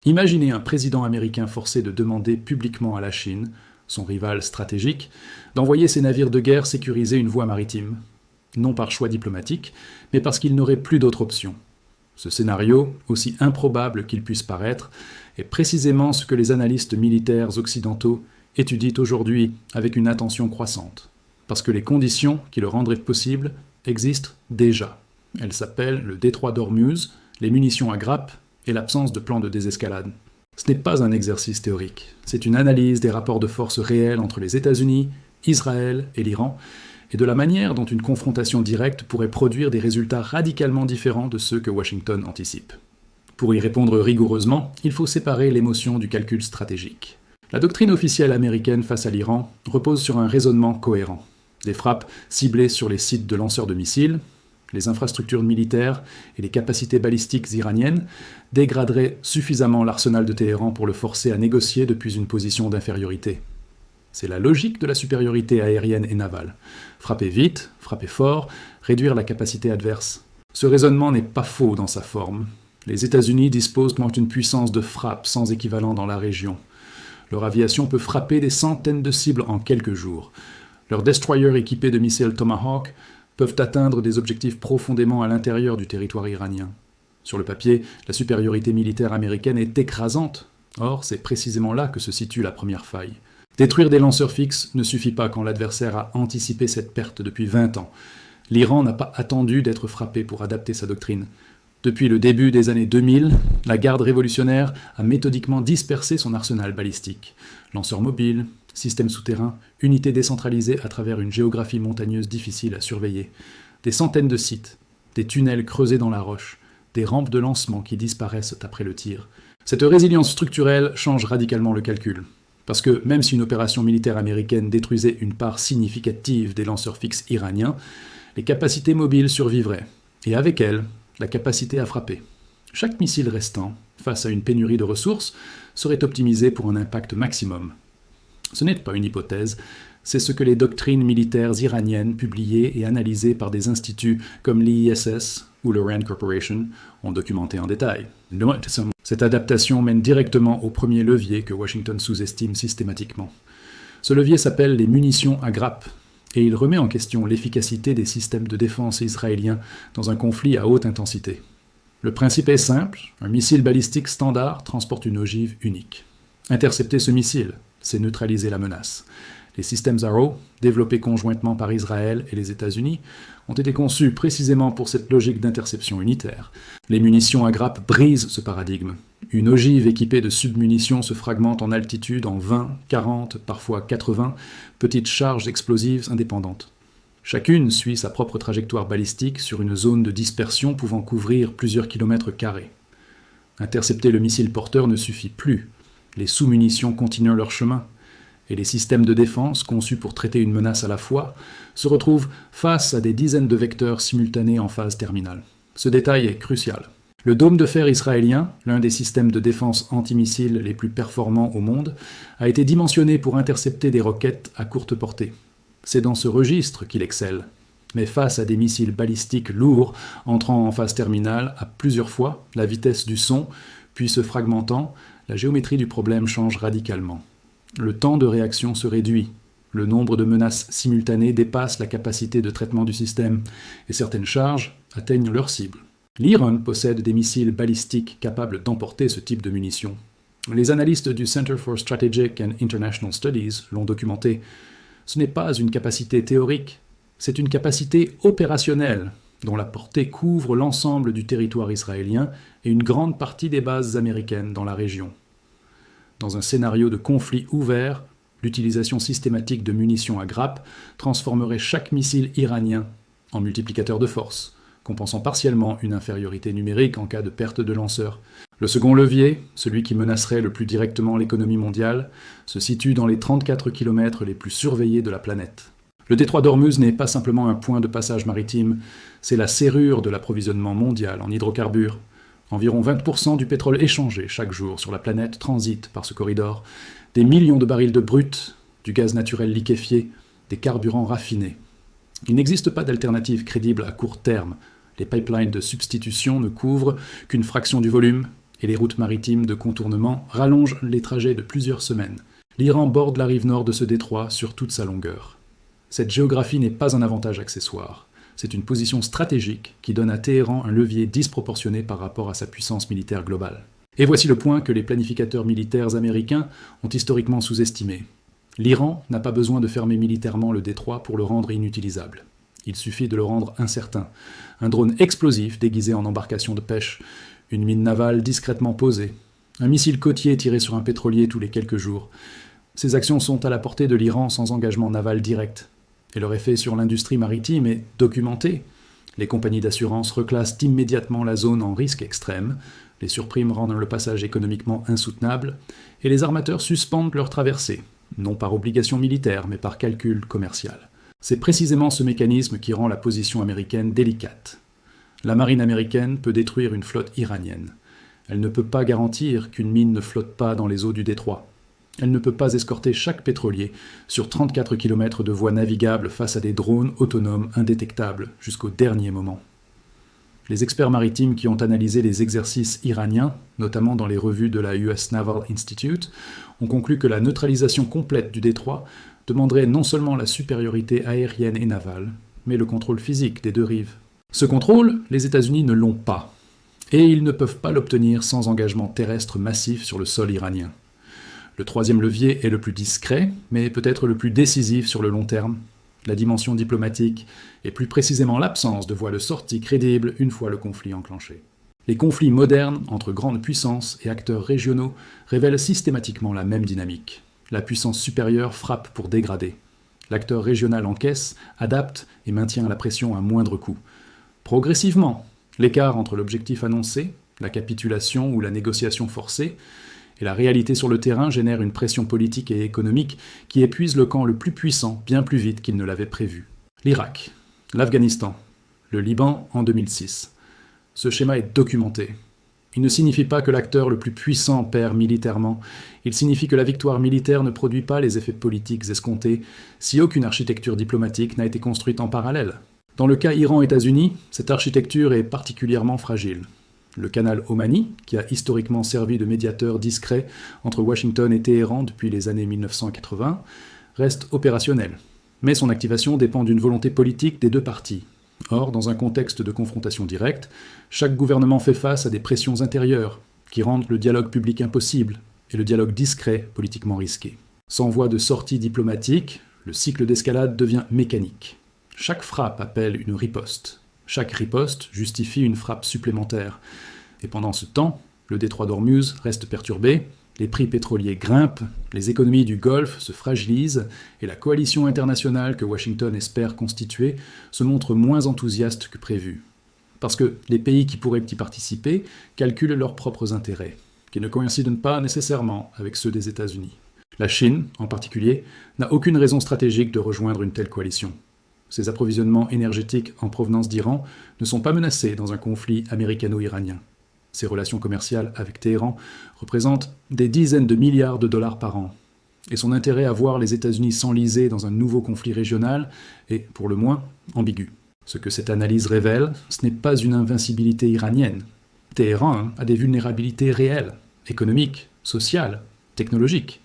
Imaginez un président américain forcé de demander publiquement à la Chine, son rival stratégique, d'envoyer ses navires de guerre sécuriser une voie maritime. Non par choix diplomatique, mais parce qu'il n'aurait plus d'autre option. Ce scénario, aussi improbable qu'il puisse paraître, est précisément ce que les analystes militaires occidentaux étudient aujourd'hui avec une attention croissante. Parce que les conditions qui le rendraient possible existent déjà. Elles s'appellent le détroit d'Ormuz, les munitions à grappes et l'absence de plan de désescalade. Ce n'est pas un exercice théorique, c'est une analyse des rapports de force réels entre les États-Unis, Israël et l'Iran, et de la manière dont une confrontation directe pourrait produire des résultats radicalement différents de ceux que Washington anticipe. Pour y répondre rigoureusement, il faut séparer l'émotion du calcul stratégique. La doctrine officielle américaine face à l'Iran repose sur un raisonnement cohérent. Des frappes ciblées sur les sites de lanceurs de missiles, les infrastructures militaires et les capacités balistiques iraniennes dégraderaient suffisamment l'arsenal de Téhéran pour le forcer à négocier depuis une position d'infériorité. C'est la logique de la supériorité aérienne et navale. Frapper vite, frapper fort, réduire la capacité adverse. Ce raisonnement n'est pas faux dans sa forme. Les États-Unis disposent d'une puissance de frappe sans équivalent dans la région. Leur aviation peut frapper des centaines de cibles en quelques jours. Leurs destroyers équipés de missiles Tomahawk peuvent atteindre des objectifs profondément à l'intérieur du territoire iranien. Sur le papier, la supériorité militaire américaine est écrasante. Or, c'est précisément là que se situe la première faille. Détruire des lanceurs fixes ne suffit pas quand l'adversaire a anticipé cette perte depuis 20 ans. L'Iran n'a pas attendu d'être frappé pour adapter sa doctrine. Depuis le début des années 2000, la garde révolutionnaire a méthodiquement dispersé son arsenal balistique. Lanceurs mobiles, systèmes souterrains, unités décentralisées à travers une géographie montagneuse difficile à surveiller. Des centaines de sites, des tunnels creusés dans la roche, des rampes de lancement qui disparaissent après le tir. Cette résilience structurelle change radicalement le calcul. Parce que même si une opération militaire américaine détruisait une part significative des lanceurs fixes iraniens, les capacités mobiles survivraient. Et avec elles, la capacité à frapper. Chaque missile restant, face à une pénurie de ressources, serait optimisé pour un impact maximum. Ce n'est pas une hypothèse, c'est ce que les doctrines militaires iraniennes publiées et analysées par des instituts comme l'ISS ou le RAND Corporation ont documenté en détail. Cette adaptation mène directement au premier levier que Washington sous-estime systématiquement. Ce levier s'appelle les munitions à grappes, et il remet en question l'efficacité des systèmes de défense israéliens dans un conflit à haute intensité. Le principe est simple, un missile balistique standard transporte une ogive unique. Intercepter ce missile, c'est neutraliser la menace. Les systèmes Arrow, développés conjointement par Israël et les États-Unis, ont été conçus précisément pour cette logique d'interception unitaire. Les munitions à grappes brisent ce paradigme. Une ogive équipée de submunitions se fragmente en altitude en 20, 40, parfois 80 petites charges explosives indépendantes. Chacune suit sa propre trajectoire balistique sur une zone de dispersion pouvant couvrir plusieurs kilomètres carrés. Intercepter le missile porteur ne suffit plus. Les sous-munitions continuent leur chemin. Et les systèmes de défense, conçus pour traiter une menace à la fois, se retrouvent face à des dizaines de vecteurs simultanés en phase terminale. Ce détail est crucial. Le dôme de fer israélien, l'un des systèmes de défense antimissiles les plus performants au monde, a été dimensionné pour intercepter des roquettes à courte portée. C'est dans ce registre qu'il excelle. Mais face à des missiles balistiques lourds entrant en phase terminale à plusieurs fois la vitesse du son, puis se fragmentant, la géométrie du problème change radicalement. Le temps de réaction se réduit, le nombre de menaces simultanées dépasse la capacité de traitement du système, et certaines charges atteignent leur cible. L'Iran possède des missiles balistiques capables d'emporter ce type de munitions. Les analystes du Center for Strategic and International Studies l'ont documenté. Ce n'est pas une capacité théorique, c'est une capacité opérationnelle, dont la portée couvre l'ensemble du territoire israélien et une grande partie des bases américaines dans la région. Dans un scénario de conflit ouvert, l'utilisation systématique de munitions à grappes transformerait chaque missile iranien en multiplicateur de force, compensant partiellement une infériorité numérique en cas de perte de lanceur. Le second levier, celui qui menacerait le plus directement l'économie mondiale, se situe dans les 34 km les plus surveillés de la planète. Le détroit d'Ormuz n'est pas simplement un point de passage maritime, c'est la serrure de l'approvisionnement mondial en hydrocarbures. Environ 20% du pétrole échangé chaque jour sur la planète transite par ce corridor, des millions de barils de brut, du gaz naturel liquéfié, des carburants raffinés. Il n'existe pas d'alternative crédible à court terme. Les pipelines de substitution ne couvrent qu'une fraction du volume, et les routes maritimes de contournement rallongent les trajets de plusieurs semaines. L'Iran borde la rive nord de ce détroit sur toute sa longueur. Cette géographie n'est pas un avantage accessoire. C'est une position stratégique qui donne à Téhéran un levier disproportionné par rapport à sa puissance militaire globale. Et voici le point que les planificateurs militaires américains ont historiquement sous-estimé. L'Iran n'a pas besoin de fermer militairement le détroit pour le rendre inutilisable. Il suffit de le rendre incertain. Un drone explosif déguisé en embarcation de pêche, une mine navale discrètement posée, un missile côtier tiré sur un pétrolier tous les quelques jours. Ces actions sont à la portée de l'Iran sans engagement naval direct. Et leur effet sur l'industrie maritime est documenté. Les compagnies d'assurance reclassent immédiatement la zone en risque extrême, les surprimes rendent le passage économiquement insoutenable, et les armateurs suspendent leur traversée, non par obligation militaire, mais par calcul commercial. C'est précisément ce mécanisme qui rend la position américaine délicate. La marine américaine peut détruire une flotte iranienne. Elle ne peut pas garantir qu'une mine ne flotte pas dans les eaux du détroit. Elle ne peut pas escorter chaque pétrolier sur 34 km de voies navigables face à des drones autonomes indétectables jusqu'au dernier moment. Les experts maritimes qui ont analysé les exercices iraniens, notamment dans les revues de la US Naval Institute, ont conclu que la neutralisation complète du détroit demanderait non seulement la supériorité aérienne et navale, mais le contrôle physique des deux rives. Ce contrôle, les États-Unis ne l'ont pas, et ils ne peuvent pas l'obtenir sans engagement terrestre massif sur le sol iranien. Le troisième levier est le plus discret, mais peut-être le plus décisif sur le long terme, la dimension diplomatique, et plus précisément l'absence de voie de sortie crédible une fois le conflit enclenché. Les conflits modernes entre grandes puissances et acteurs régionaux révèlent systématiquement la même dynamique. La puissance supérieure frappe pour dégrader. L'acteur régional encaisse, adapte et maintient la pression à moindre coût. Progressivement, l'écart entre l'objectif annoncé, la capitulation ou la négociation forcée, et la réalité sur le terrain génère une pression politique et économique qui épuise le camp le plus puissant bien plus vite qu'il ne l'avait prévu. L'Irak, l'Afghanistan, le Liban en 2006. Ce schéma est documenté. Il ne signifie pas que l'acteur le plus puissant perd militairement, il signifie que la victoire militaire ne produit pas les effets politiques escomptés si aucune architecture diplomatique n'a été construite en parallèle. Dans le cas Iran-États-Unis, cette architecture est particulièrement fragile. Le canal Omani, qui a historiquement servi de médiateur discret entre Washington et Téhéran depuis les années 1980, reste opérationnel. Mais son activation dépend d'une volonté politique des deux parties. Or, dans un contexte de confrontation directe, chaque gouvernement fait face à des pressions intérieures qui rendent le dialogue public impossible et le dialogue discret politiquement risqué. Sans voie de sortie diplomatique, le cycle d'escalade devient mécanique. Chaque frappe appelle une riposte. Chaque riposte justifie une frappe supplémentaire. Et pendant ce temps, le détroit d'Ormuz reste perturbé, les prix pétroliers grimpent, les économies du Golfe se fragilisent, et la coalition internationale que Washington espère constituer se montre moins enthousiaste que prévu. Parce que les pays qui pourraient y participer calculent leurs propres intérêts, qui ne coïncident pas nécessairement avec ceux des États-Unis. La Chine, en particulier, n'a aucune raison stratégique de rejoindre une telle coalition. Ses approvisionnements énergétiques en provenance d'Iran ne sont pas menacés dans un conflit américano-iranien. Ses relations commerciales avec Téhéran représentent des dizaines de milliards de dollars par an. Et son intérêt à voir les États-Unis s'enliser dans un nouveau conflit régional est, pour le moins, ambigu. Ce que cette analyse révèle, ce n'est pas une invincibilité iranienne. Téhéran a des vulnérabilités réelles, économiques, sociales, technologiques.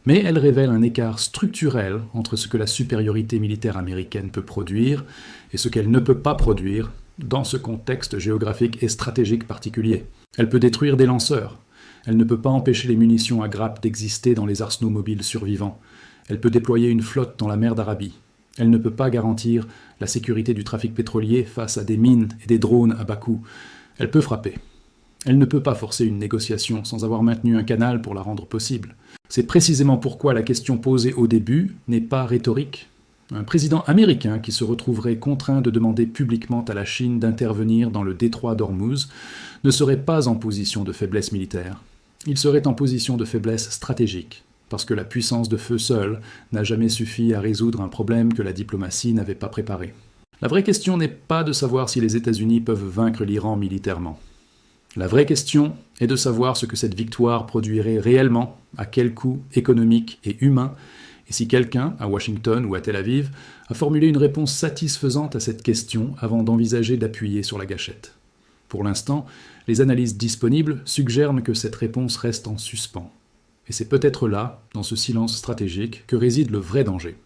Mais elle révèle un écart structurel entre ce que la supériorité militaire américaine peut produire et ce qu'elle ne peut pas produire dans ce contexte géographique et stratégique particulier. Elle peut détruire des lanceurs. Elle ne peut pas empêcher les munitions à grappes d'exister dans les arsenaux mobiles survivants. Elle peut déployer une flotte dans la mer d'Arabie. Elle ne peut pas garantir la sécurité du trafic pétrolier face à des mines et des drones à bas coût. Elle peut frapper. Elle ne peut pas forcer une négociation sans avoir maintenu un canal pour la rendre possible. C'est précisément pourquoi la question posée au début n'est pas rhétorique. Un président américain qui se retrouverait contraint de demander publiquement à la Chine d'intervenir dans le détroit d'Ormuz ne serait pas en position de faiblesse militaire. Il serait en position de faiblesse stratégique, parce que la puissance de feu seule n'a jamais suffi à résoudre un problème que la diplomatie n'avait pas préparé. La vraie question n'est pas de savoir si les États-Unis peuvent vaincre l'Iran militairement. La vraie question est de savoir ce que cette victoire produirait réellement, à quel coût économique et humain, et si quelqu'un, à Washington ou à Tel Aviv, a formulé une réponse satisfaisante à cette question avant d'envisager d'appuyer sur la gâchette. Pour l'instant, les analyses disponibles suggèrent que cette réponse reste en suspens. Et c'est peut-être là, dans ce silence stratégique, que réside le vrai danger.